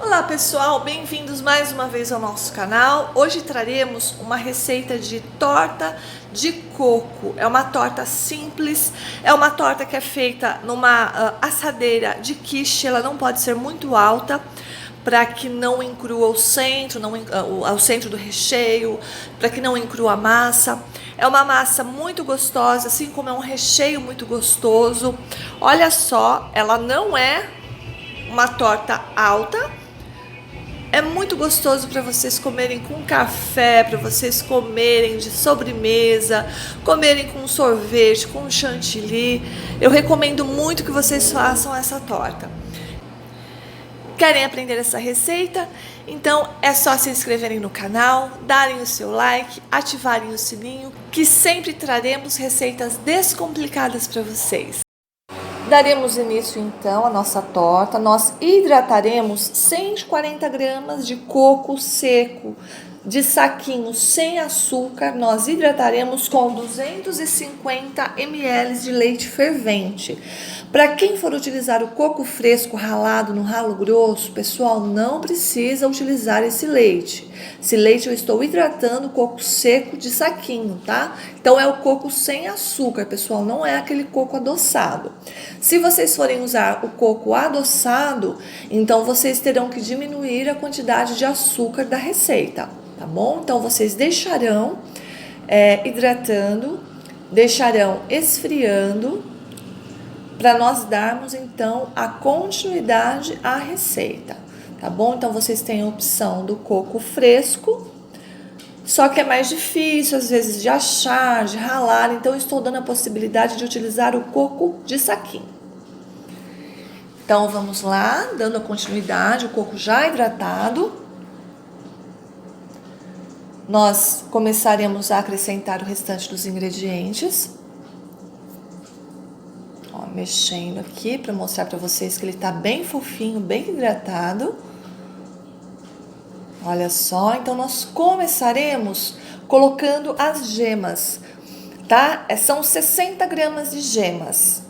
Olá pessoal, bem-vindos mais uma vez ao nosso canal. Hoje traremos uma receita de torta de coco. É uma torta simples, é uma torta que é feita numa assadeira de quiche. Ela não pode ser muito alta para que não encrua o centro, o centro do recheio, para que não encrua a massa. É uma massa muito gostosa, assim como é um recheio muito gostoso. Olha só, ela não é uma torta alta. É muito gostoso para vocês comerem com café, para vocês comerem de sobremesa, comerem com sorvete, com chantilly. Eu recomendo muito que vocês façam essa torta. Querem aprender essa receita? Então é só se inscreverem no canal, darem o seu like, ativarem o sininho, que sempre traremos receitas descomplicadas para vocês. Daremos início então à nossa torta. Nós hidrataremos 140 gramas de coco seco de saquinho sem açúcar. Nós hidrataremos com 250 ml de leite fervente. Para quem for utilizar o coco fresco ralado no ralo grosso, pessoal, não precisa utilizar esse leite. Esse leite eu estou hidratando o coco seco de saquinho, tá? Então é o coco sem açúcar, pessoal, não é aquele coco adoçado. Se vocês forem usar o coco adoçado, então vocês terão que diminuir a quantidade de açúcar da receita, tá bom? Então vocês deixarão hidratando, deixarão esfriando, para nós darmos então a continuidade à receita, tá bom? Então vocês têm a opção do coco fresco, só que é mais difícil às vezes de achar, de ralar, então estou dando a possibilidade de utilizar o coco de saquinho. Então vamos lá, dando a continuidade, o coco já hidratado. Nós começaremos a acrescentar o restante dos ingredientes. Ó, mexendo aqui para mostrar para vocês que ele tá bem fofinho, bem hidratado. Olha só, então nós começaremos colocando as gemas, tá? São 60 gramas de gemas,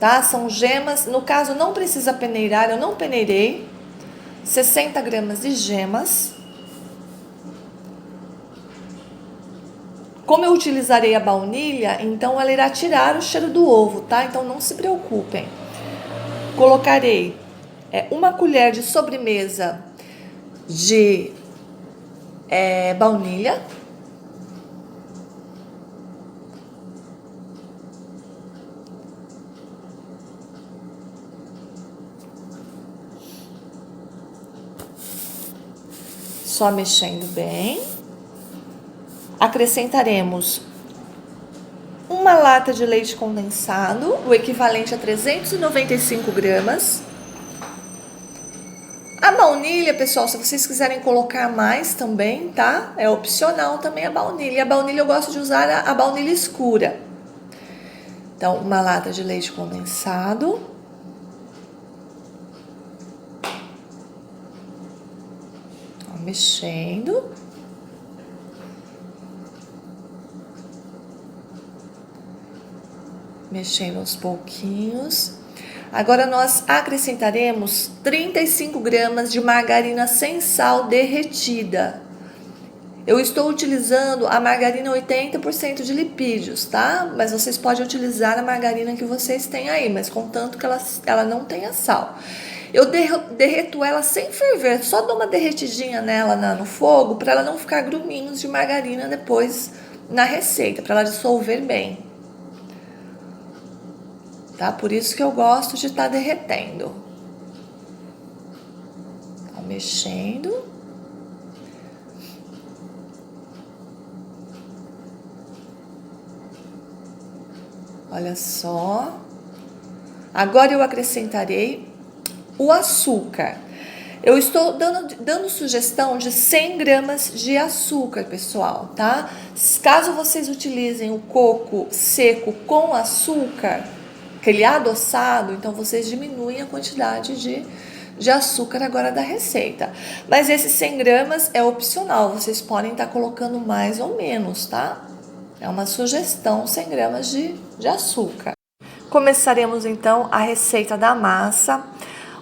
tá? São gemas, no caso não precisa peneirar, eu não peneirei. 60 gramas de gemas. Como eu utilizarei a baunilha, então ela irá tirar o cheiro do ovo, tá? Então não se preocupem. Colocarei uma colher de sobremesa de baunilha. Só mexendo bem. Acrescentaremos uma lata de leite condensado, o equivalente a 395 gramas. A baunilha, pessoal, se vocês quiserem colocar mais também, tá? É opcional também a baunilha. A baunilha eu gosto de usar a baunilha escura. Então, uma lata de leite condensado. Ó, mexendo. Mexendo aos pouquinhos. Agora nós acrescentaremos 35 gramas de margarina sem sal derretida. Eu estou utilizando a margarina 80% de lipídios, tá? Mas vocês podem utilizar a margarina que vocês têm aí, mas contanto que ela não tenha sal. Eu derreto ela sem ferver, só dou uma derretidinha nela no fogo para ela não ficar gruminhos de margarina depois na receita, para ela dissolver bem. Tá? Por isso que eu gosto de estar derretendo. Tá mexendo. Olha só. Agora eu acrescentarei o açúcar. Eu estou dando sugestão de 100 gramas de açúcar, pessoal, tá? Caso vocês utilizem o coco seco com açúcar, aquele adoçado, então vocês diminuem a quantidade de açúcar agora da receita. Mas esses 100 gramas é opcional, vocês podem estar colocando mais ou menos, tá? É uma sugestão, 100 gramas de açúcar. Começaremos então a receita da massa.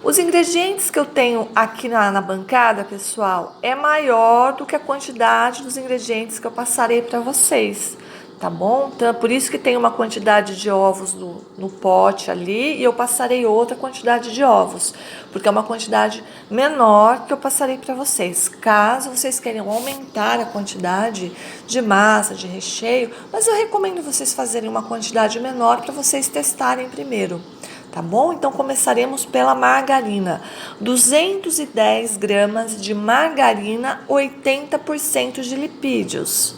Os ingredientes que eu tenho aqui na bancada, pessoal, é maior do que a quantidade dos ingredientes que eu passarei para vocês, tá bom? Então, por isso que tem uma quantidade de ovos no pote ali e eu passarei outra quantidade de ovos, porque é uma quantidade menor que eu passarei para vocês. Caso vocês queiram aumentar a quantidade de massa, de recheio, mas eu recomendo vocês fazerem uma quantidade menor para vocês testarem primeiro. Tá bom? Então começaremos pela margarina. 210 gramas de margarina, 80% de lipídios.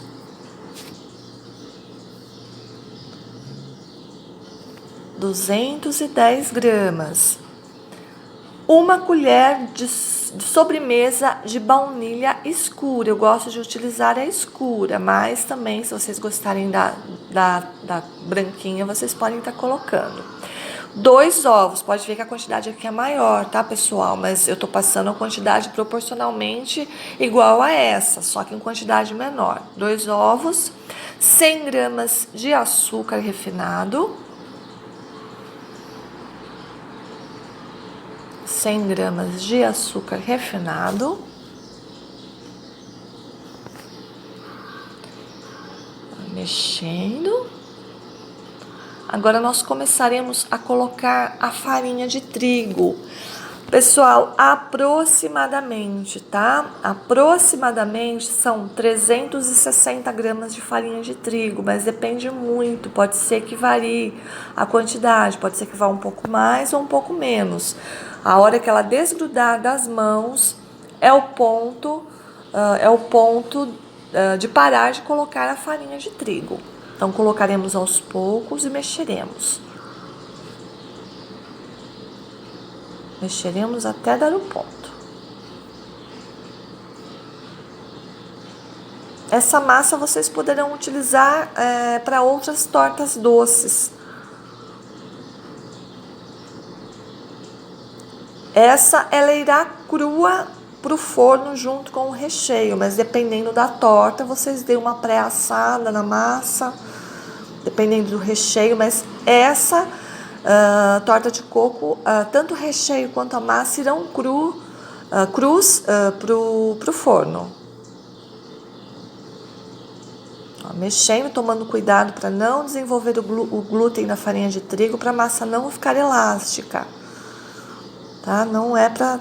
(210 gramas). Uma colher de sobremesa de baunilha escura. Eu gosto de utilizar a escura, mas também, se vocês gostarem da branquinha, vocês podem estar colocando. 2 ovos, pode ver que a quantidade aqui é maior, tá, pessoal? Mas eu tô passando a quantidade proporcionalmente igual a essa, só que em quantidade menor. 2 ovos, 100 gramas de açúcar refinado, 100 gramas de açúcar refinado, mexendo. Agora nós começaremos a colocar a farinha de trigo. Pessoal, aproximadamente, tá? Aproximadamente são 360 gramas de farinha de trigo, mas depende muito, pode ser que varie a quantidade, pode ser que vá um pouco mais ou um pouco menos. A hora que ela desgrudar das mãos é o ponto de parar de colocar a farinha de trigo. Então, colocaremos aos poucos e mexeremos. Mexeremos até dar o ponto. Essa massa vocês poderão utilizar para outras tortas doces. Ela irá crua para o forno junto com o recheio, mas dependendo da torta, vocês dêem uma pré-assada na massa, dependendo do recheio, mas essa torta de coco, tanto o recheio quanto a massa irão crus pro forno. Ó, mexendo, tomando cuidado para não desenvolver o glúten na farinha de trigo, para a massa não ficar elástica, tá? Não é para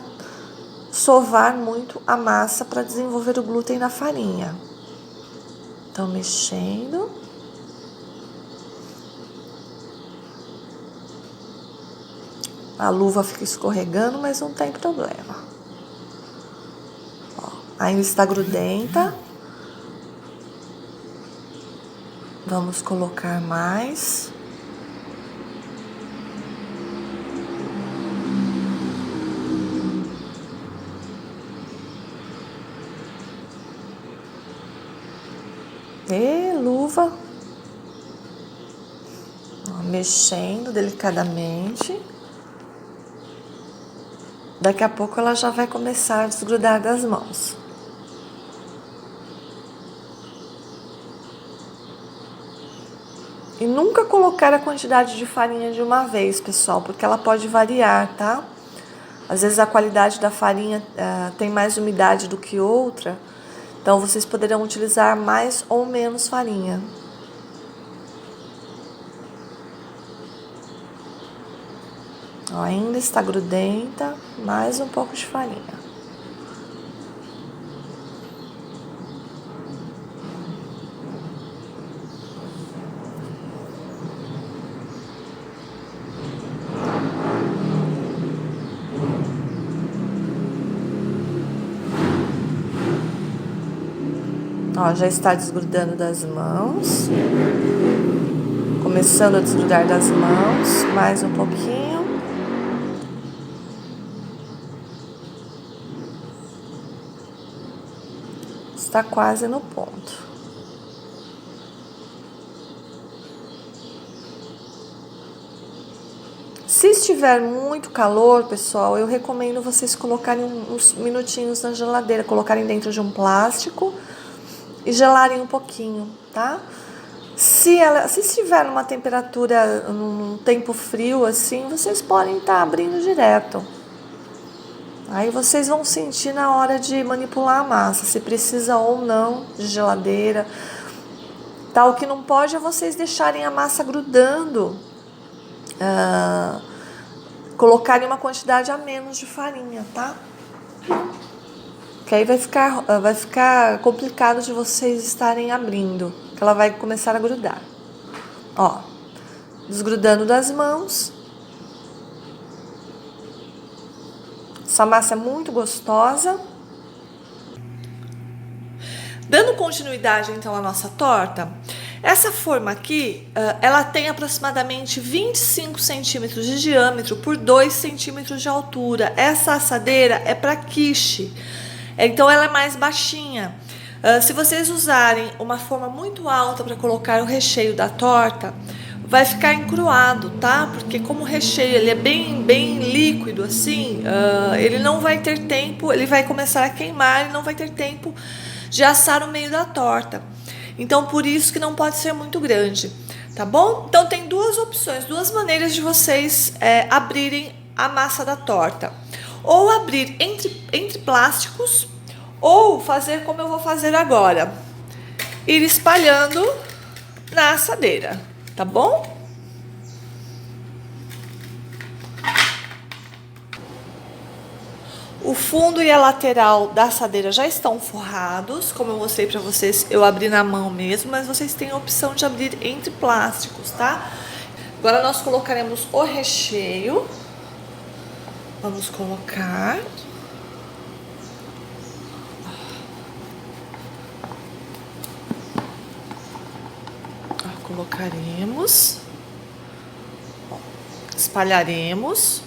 sovar muito a massa para desenvolver o glúten na farinha. Então, mexendo. A luva fica escorregando, mas não tem problema. Ó, ainda está grudenta. Vamos colocar mais. E luva. Ó, mexendo delicadamente. Daqui a pouco ela já vai começar a desgrudar das mãos. E nunca colocar a quantidade de farinha de uma vez, pessoal, porque ela pode variar, tá? Às vezes a qualidade da farinha tem mais umidade do que outra, então vocês poderão utilizar mais ou menos farinha. Ó, ainda está grudenta, mais um pouco de farinha. Ó, já está desgrudando das mãos. Começando a desgrudar das mãos, mais um pouquinho. Está quase no ponto. Se estiver muito calor, pessoal, eu recomendo vocês colocarem uns minutinhos na geladeira, colocarem dentro de um plástico e gelarem um pouquinho, tá? Se estiver numa temperatura, num tempo frio assim, vocês podem estar abrindo direto. Aí vocês vão sentir na hora de manipular a massa, se precisa ou não de geladeira. Tá, o que não pode é vocês deixarem a massa grudando, colocarem uma quantidade a menos de farinha, tá? Que aí vai ficar complicado de vocês estarem abrindo, que ela vai começar a grudar. Ó, desgrudando das mãos. Essa massa é muito gostosa. Dando continuidade então à nossa torta, essa forma aqui, ela tem aproximadamente 25 centímetros de diâmetro por 2 centímetros de altura. Essa assadeira é para quiche, então ela é mais baixinha. Se vocês usarem uma forma muito alta para colocar o recheio da torta, vai ficar encruado, tá? Porque como o recheio ele é bem líquido assim, ele não vai ter tempo, ele vai começar a queimar e não vai ter tempo de assar o meio da torta. Então, por isso que não pode ser muito grande, tá bom? Então, tem duas opções, duas maneiras de vocês abrirem a massa da torta. Ou abrir entre plásticos, ou fazer como eu vou fazer agora. Ir espalhando na assadeira, tá bom? O fundo e a lateral da assadeira já estão forrados, como eu mostrei para vocês, eu abri na mão mesmo, mas vocês têm a opção de abrir entre plásticos, tá? Agora nós colocaremos o recheio. Vamos colocar. Colocaremos. Espalharemos.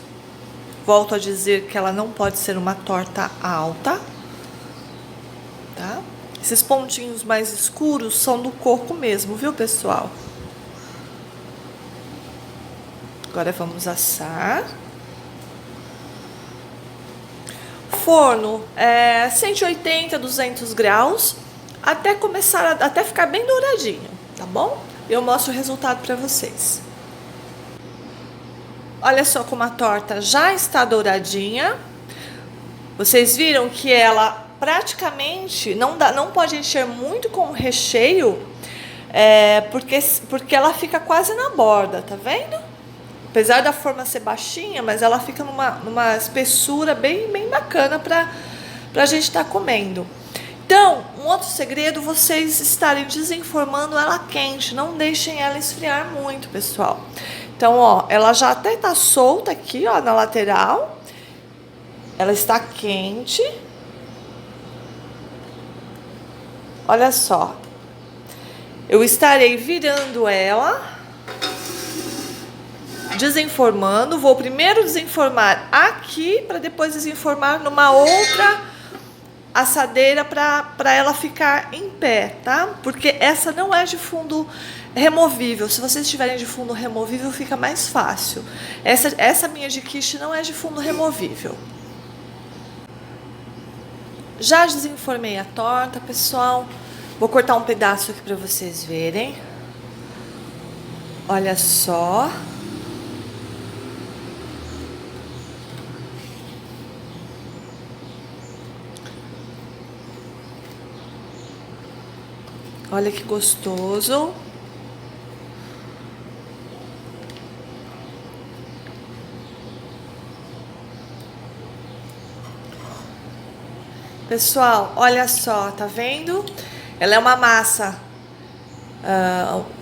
Volto a dizer que ela não pode ser uma torta alta, tá? Esses pontinhos mais escuros são do coco mesmo, viu, pessoal? Agora vamos assar. Forno 180, 200 graus, até ficar bem douradinho, tá bom? Eu mostro o resultado para vocês. Olha só como a torta já está douradinha. Vocês viram que ela praticamente não pode encher muito com o recheio, porque ela fica quase na borda, tá vendo? Apesar da forma ser baixinha, mas ela fica numa espessura bem bacana para a gente estar comendo. Então, um outro segredo, vocês estarem desenformando ela quente, não deixem ela esfriar muito, pessoal. Então, ó, ela já até tá solta aqui, ó, na lateral. Ela está quente. Olha só. Eu estarei virando ela, desenformando. Vou primeiro desenformar aqui, para depois desenformar numa outra assadeira para ela ficar em pé, tá? Porque essa não é de fundo removível. Se vocês tiverem de fundo removível, fica mais fácil. Essa minha de quiche não é de fundo removível. Já desenformei a torta, pessoal. Vou cortar um pedaço aqui para vocês verem. Olha só. Olha que gostoso. Pessoal, olha só, tá vendo? Ela é uma massa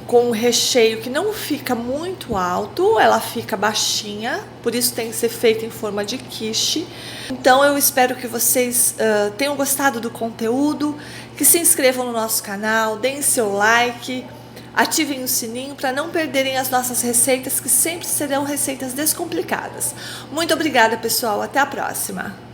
com um recheio que não fica muito alto, ela fica baixinha, por isso tem que ser feita em forma de quiche. Então eu espero que vocês tenham gostado do conteúdo, que se inscrevam no nosso canal, deem seu like, ativem o sininho para não perderem as nossas receitas, que sempre serão receitas descomplicadas. Muito obrigada, pessoal, até a próxima!